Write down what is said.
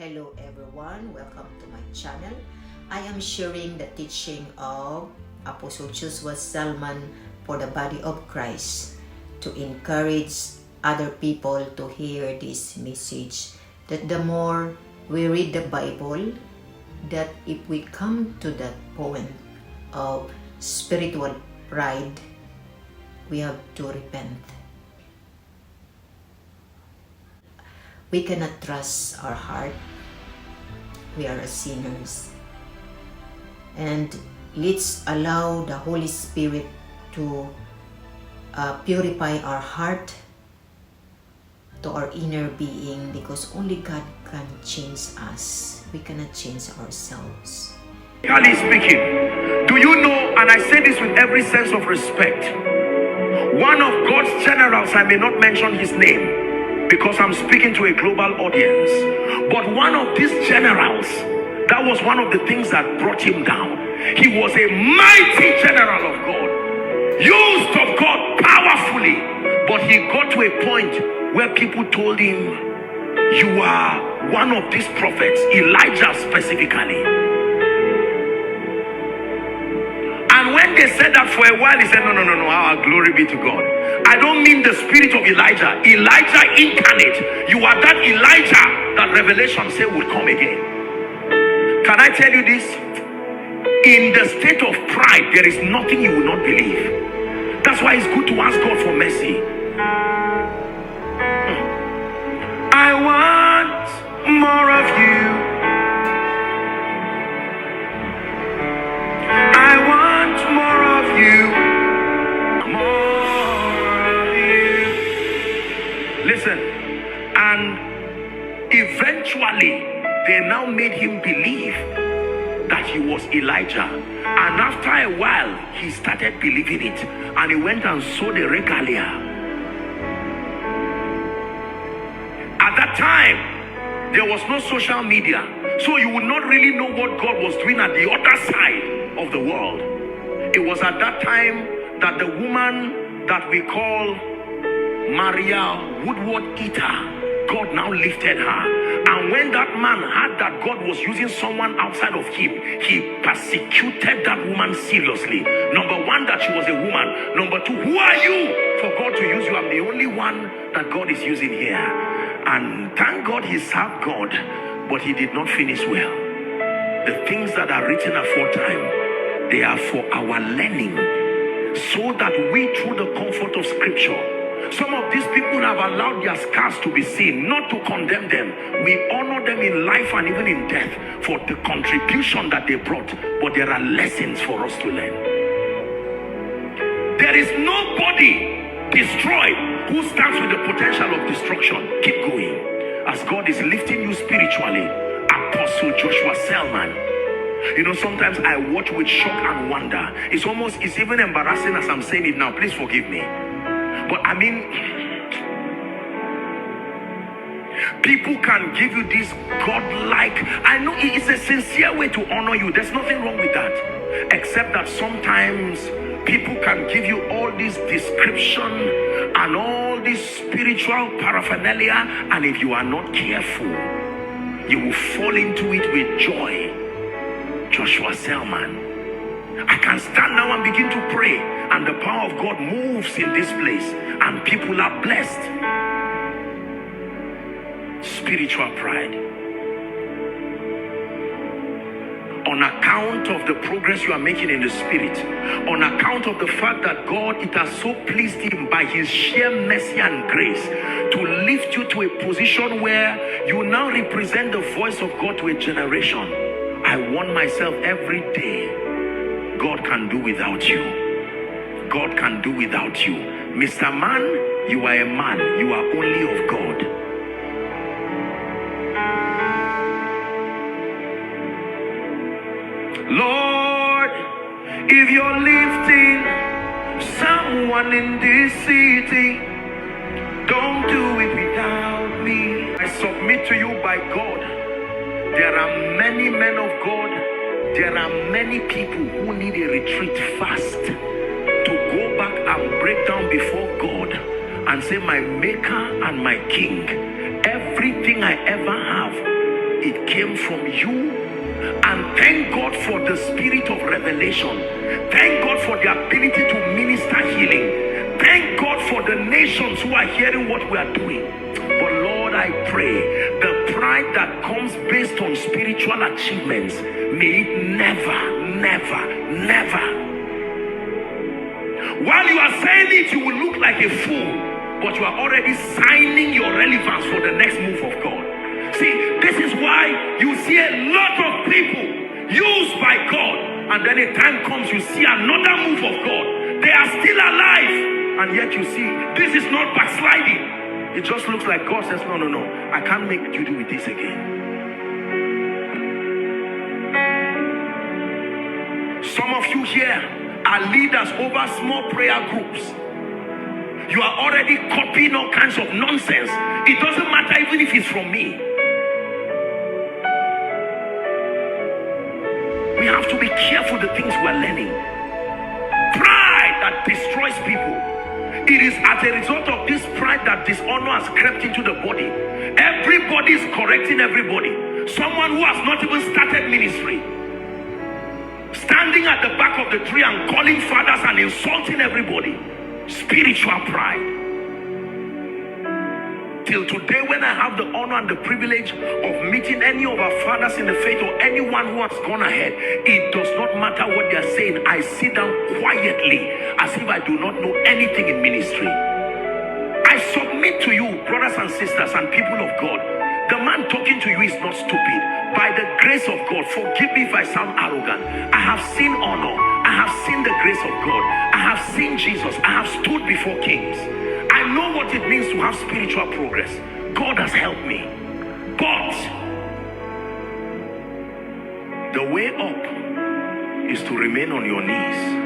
Hello everyone, welcome to my channel. I am sharing the teaching of Apostle Joshua Selman for the body of Christ to encourage other people to hear this message. That the more we read the Bible, that if we come to that point of spiritual pride, we have to repent. We cannot trust our heart. We are sinners. And let's allow the Holy Spirit to purify our heart to our inner being, because only God can change us. We cannot change ourselves. Speaking, do you know, and I say this with every sense of respect, one of God's generals, I may not mention his name because I'm speaking to a global audience, but one of these generals, that was one of the things that brought him down. He was a mighty general of God, used of God powerfully, but he got to a point where people told him, you are one of these prophets, Elijah specifically. And when they said that for a while, he said, no, our glory be to God. I don't mean the spirit of Elijah. Elijah incarnate. You are that Elijah that Revelation say will come again. Can I tell you this? In the state of pride, there is nothing you will not believe. That's why it's good to ask God for mercy. I want more of you. I want more of you. More of you. Listen, and eventually they now made him believe that he was Elijah. And after a while, he started believing it. And he went and sowed the regalia. At that time, there was no social media. So you would not really know what God was doing at the other side of the world. It was at that time that the woman that we call Maria Woodward Eater, God now lifted her. And when that man heard that God was using someone outside of him, he persecuted that woman seriously. Number one, that she was a woman. Number two, who are you for God to use you? I'm the only one that God is using here. And thank God he served God, but he did not finish well. The things that are written aforetime, they are for our learning, so that we, through the comfort of Scripture, some of these people have allowed their scars to be seen, not to condemn them. We honor them in life and even in death for the contribution that they brought, but there are lessons for us to learn. There is nobody destroyed who stands with the potential of destruction. Keep going. As God is lifting you spiritually, Apostle Joshua Selman. You know, sometimes I watch with shock and wonder. It's even embarrassing as I'm saying it now. Please forgive me. But I mean, people can give you this godlike, I know it's a sincere way to honor you. There's nothing wrong with that. Except that sometimes people can give you all this description and all this spiritual paraphernalia, and if you are not careful, you will fall into it with joy. Joshua Selman. I can stand now and begin to pray, and the power of God moves in this place, and people are blessed. Spiritual pride. On account of the progress you are making in the spirit, on account of the fact that God, it has so pleased him by his sheer mercy and grace to lift you to a position where you now represent the voice of God to a generation. I warn myself every day, God can do without you. God can do without you. Mr. Man, you are a man. You are only of God. Lord, if you're lifting someone in this city, don't do it without me. I submit to you by God. There are many men of God. There are many people who need a retreat fast to go back and break down before God and say, my maker and my king, everything I ever have it came from you. And thank God for the spirit of revelation. Thank God for the ability to minister healing. Thank God for the nations who are hearing what we are doing. But Lord, I pray the pride that comes based on spiritual achievements, may it never. While you are saying it, you will look like a fool, but you are already signing your relevance for the next move of God. See, this is why you see a lot of people used by God, and then a time comes you see another move of God. They are still alive, and yet you see this is not backsliding. It just looks like God says, no, I can't make you do with this again. Some of you here are leaders over small prayer groups. You are already copying all kinds of nonsense. It doesn't matter even if it's from me. We have to be careful the things we are learning. Pride that destroys people. It is as a result of this pride that dishonor has crept into the body. Everybody is correcting everybody. Someone who has not even started ministry, standing at the back of the tree and calling fathers and insulting everybody. Spiritual pride. Till today, when I have the honor and the privilege of meeting any of our fathers in the faith or anyone who has gone ahead, it does not matter what they are saying. I sit down quietly as if I do not know anything in ministry. I submit to you, brothers and sisters and people of God. The man talking to you is not stupid. By the grace of God, forgive me if I sound arrogant. I have seen honor. I have seen the grace of God. I have seen Jesus. I have stood before kings. I know what it means to have spiritual progress. God has helped me. But the way up is to remain on your knees.